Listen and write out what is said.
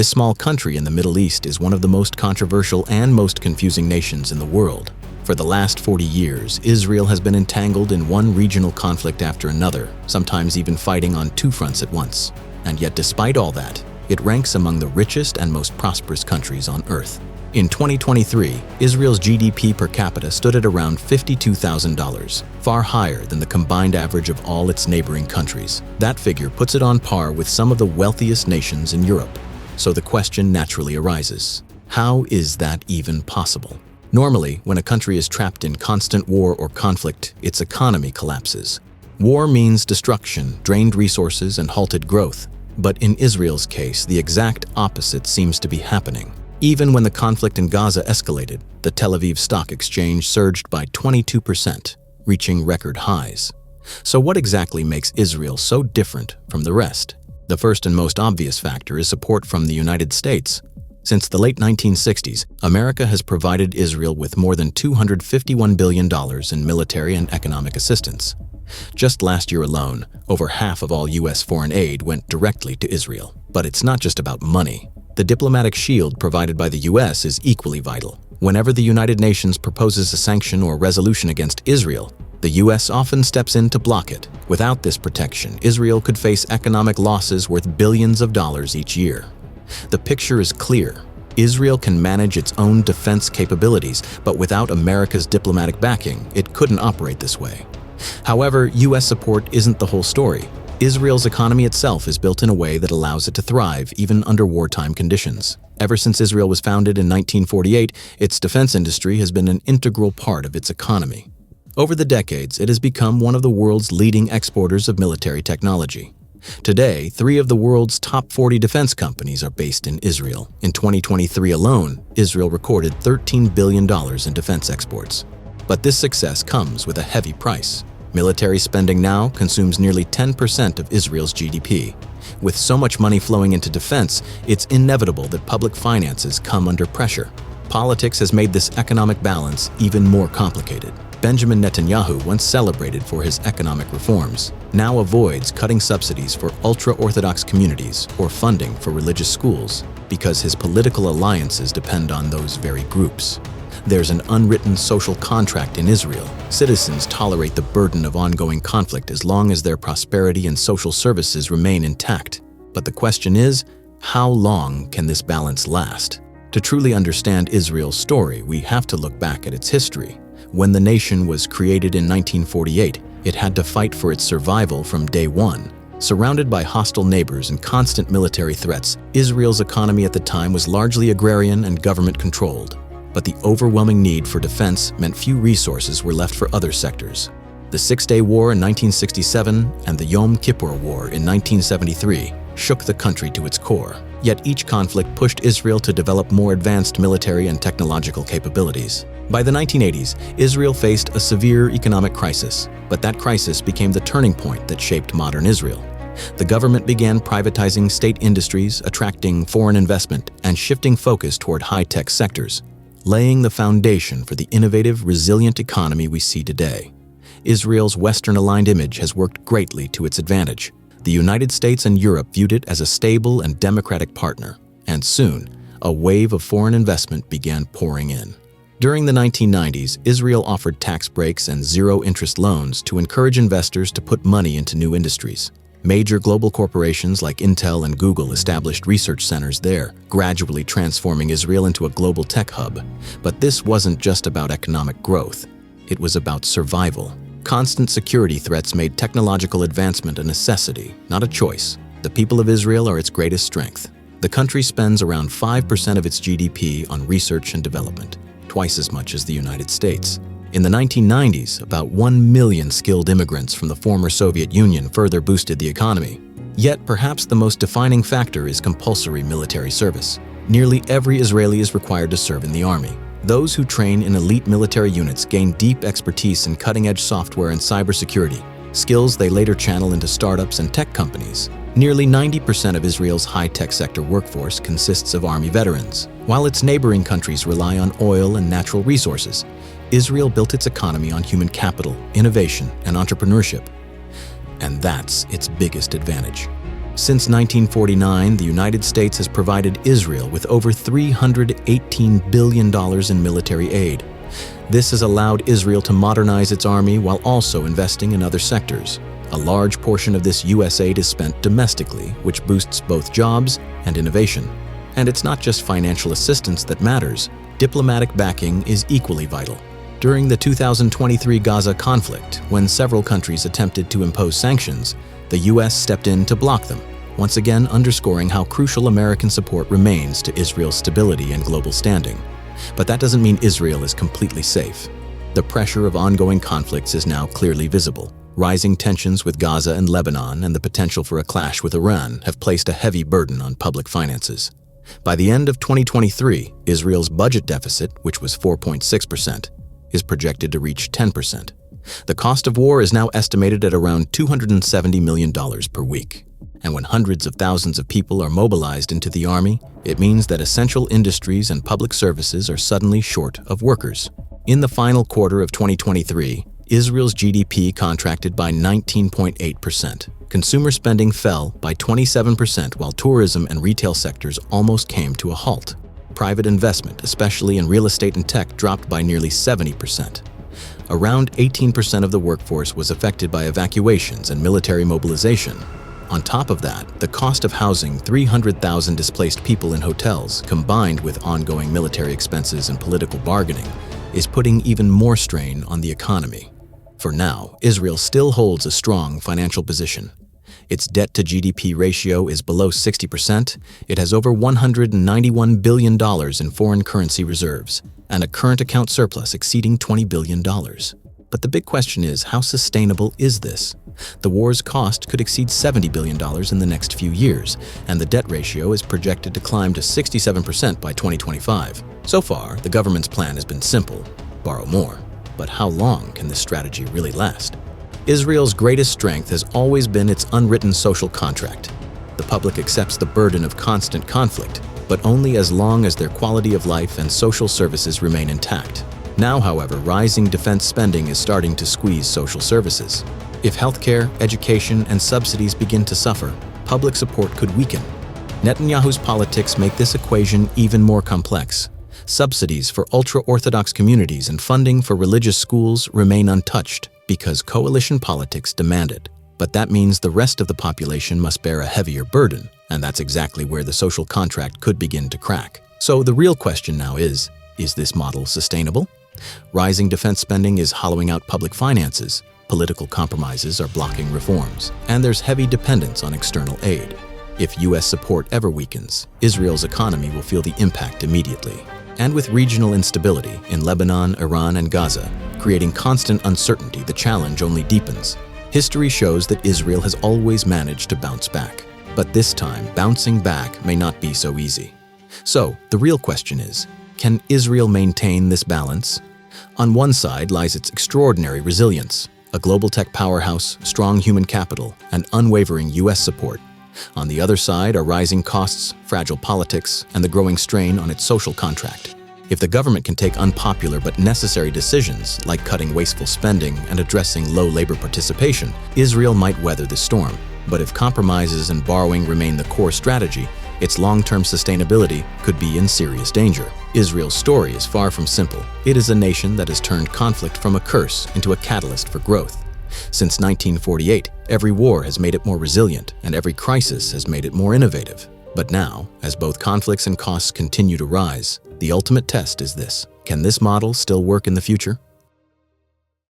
This small country in the Middle East is one of the most controversial and most confusing nations in the world. For the last 40 years, Israel has been entangled in one regional conflict after another, sometimes even fighting on two fronts at once. And yet, despite all that, it ranks among the richest and most prosperous countries on Earth. In 2023, Israel's GDP per capita stood at around $52,000, far higher than the combined average of all its neighboring countries. That figure puts it on par with some of the wealthiest nations in Europe. So the question naturally arises, how is that even possible? Normally, when a country is trapped in constant war or conflict, its economy collapses. War means destruction, drained resources, and halted growth. But in Israel's case, the exact opposite seems to be happening. Even when the conflict in Gaza escalated, the Tel Aviv Stock Exchange surged by 22%, reaching record highs. So what exactly makes Israel so different from the rest? The first and most obvious factor is support from the United States. Since the late 1960s, America has provided Israel with more than $251 billion in military and economic assistance. Just last year alone, over half of all U.S. foreign aid went directly to Israel. But it's not just about money. The diplomatic shield provided by the U.S. is equally vital. Whenever the United Nations proposes a sanction or resolution against Israel, the U.S. often steps in to block it. Without this protection, Israel could face economic losses worth billions of dollars each year. The picture is clear. Israel can manage its own defense capabilities, but without America's diplomatic backing, it couldn't operate this way. However, U.S. support isn't the whole story. Israel's economy itself is built in a way that allows it to thrive even under wartime conditions. Ever since Israel was founded in 1948, its defense industry has been an integral part of its economy. Over the decades, it has become one of the world's leading exporters of military technology. Today, 3 of the world's top 40 defense companies are based in Israel. In 2023 alone, Israel recorded $13 billion in defense exports. But this success comes with a heavy price. Military spending now consumes nearly 10% of Israel's GDP. With so much money flowing into defense, it's inevitable that public finances come under pressure. Politics has made this economic balance even more complicated. Benjamin Netanyahu, once celebrated for his economic reforms, now avoids cutting subsidies for ultra-Orthodox communities or funding for religious schools because his political alliances depend on those very groups. There's an unwritten social contract in Israel. Citizens tolerate the burden of ongoing conflict as long as their prosperity and social services remain intact. But the question is, how long can this balance last? To truly understand Israel's story, we have to look back at its history. When the nation was created in 1948, it had to fight for its survival from day one. Surrounded by hostile neighbors and constant military threats, Israel's economy at the time was largely agrarian and government-controlled. But the overwhelming need for defense meant few resources were left for other sectors. The Six-Day War in 1967 and the Yom Kippur War in 1973 shook the country to its core. Yet each conflict pushed Israel to develop more advanced military and technological capabilities. By the 1980s, Israel faced a severe economic crisis, but that crisis became the turning point that shaped modern Israel. The government began privatizing state industries, attracting foreign investment, and shifting focus toward high-tech sectors, laying the foundation for the innovative, resilient economy we see today. Israel's Western-aligned image has worked greatly to its advantage. The United States and Europe viewed it as a stable and democratic partner, and soon, a wave of foreign investment began pouring in. During the 1990s, Israel offered tax breaks and zero-interest loans to encourage investors to put money into new industries. Major global corporations like Intel and Google established research centers there, gradually transforming Israel into a global tech hub. But this wasn't just about economic growth. It was about survival. Constant security threats made technological advancement a necessity, not a choice. The people of Israel are its greatest strength. The country spends around 5% of its GDP on research and development, twice as much as the United States. In the 1990s, about 1 million skilled immigrants from the former Soviet Union further boosted the economy. Yet, perhaps the most defining factor is compulsory military service. Nearly every Israeli is required to serve in the army. Those who train in elite military units gain deep expertise in cutting-edge software and cybersecurity, skills they later channel into startups and tech companies. Nearly 90% of Israel's high-tech sector workforce consists of army veterans. While its neighboring countries rely on oil and natural resources, Israel built its economy on human capital, innovation, and entrepreneurship. And that's its biggest advantage. Since 1949, the United States has provided Israel with over $318 billion in military aid. This has allowed Israel to modernize its army while also investing in other sectors. A large portion of this U.S. aid is spent domestically, which boosts both jobs and innovation. And it's not just financial assistance that matters. Diplomatic backing is equally vital. During the 2023 Gaza conflict, when several countries attempted to impose sanctions, the U.S. stepped in to block them, once again underscoring how crucial American support remains to Israel's stability and global standing. But that doesn't mean Israel is completely safe. The pressure of ongoing conflicts is now clearly visible. Rising tensions with Gaza and Lebanon and the potential for a clash with Iran have placed a heavy burden on public finances. By the end of 2023, Israel's budget deficit, which was 4.6%, is projected to reach 10%. The cost of war is now estimated at around $270 million per week. And when hundreds of thousands of people are mobilized into the army, it means that essential industries and public services are suddenly short of workers. In the final quarter of 2023, Israel's GDP contracted by 19.8%. Consumer spending fell by 27%, while tourism and retail sectors almost came to a halt. Private investment, especially in real estate and tech, dropped by nearly 70%. Around 18% of the workforce was affected by evacuations and military mobilization. On top of that, the cost of housing 300,000 displaced people in hotels, combined with ongoing military expenses and political bargaining, is putting even more strain on the economy. For now, Israel still holds a strong financial position. Its debt-to-GDP ratio is below 60%, it has over $191 billion in foreign currency reserves, and a current account surplus exceeding $20 billion. But the big question is, how sustainable is this? The war's cost could exceed $70 billion in the next few years, and the debt ratio is projected to climb to 67% by 2025. So far, the government's plan has been simple: borrow more. But how long can this strategy really last? Israel's greatest strength has always been its unwritten social contract. The public accepts the burden of constant conflict, but only as long as their quality of life and social services remain intact. Now, however, rising defense spending is starting to squeeze social services. If healthcare, education, and subsidies begin to suffer, public support could weaken. Netanyahu's politics make this equation even more complex. Subsidies for ultra-Orthodox communities and funding for religious schools remain untouched because coalition politics demand it. But that means the rest of the population must bear a heavier burden, and that's exactly where the social contract could begin to crack. So the real question now is this model sustainable? Rising defense spending is hollowing out public finances, political compromises are blocking reforms, and there's heavy dependence on external aid. If U.S. support ever weakens, Israel's economy will feel the impact immediately. And with regional instability in Lebanon, Iran, and Gaza, creating constant uncertainty, the challenge only deepens. History shows that Israel has always managed to bounce back. But this time, bouncing back may not be so easy. So, the real question is, can Israel maintain this balance? On one side lies its extraordinary resilience, a global tech powerhouse, strong human capital, and unwavering U.S. support. On the other side are rising costs, fragile politics, and the growing strain on its social contract. If the government can take unpopular but necessary decisions, like cutting wasteful spending and addressing low labor participation, Israel might weather the storm. But if compromises and borrowing remain the core strategy, its long-term sustainability could be in serious danger. Israel's story is far from simple. It is a nation that has turned conflict from a curse into a catalyst for growth. Since 1948, every war has made it more resilient, and every crisis has made it more innovative. But now, as both conflicts and costs continue to rise, the ultimate test is this: can this model still work in the future?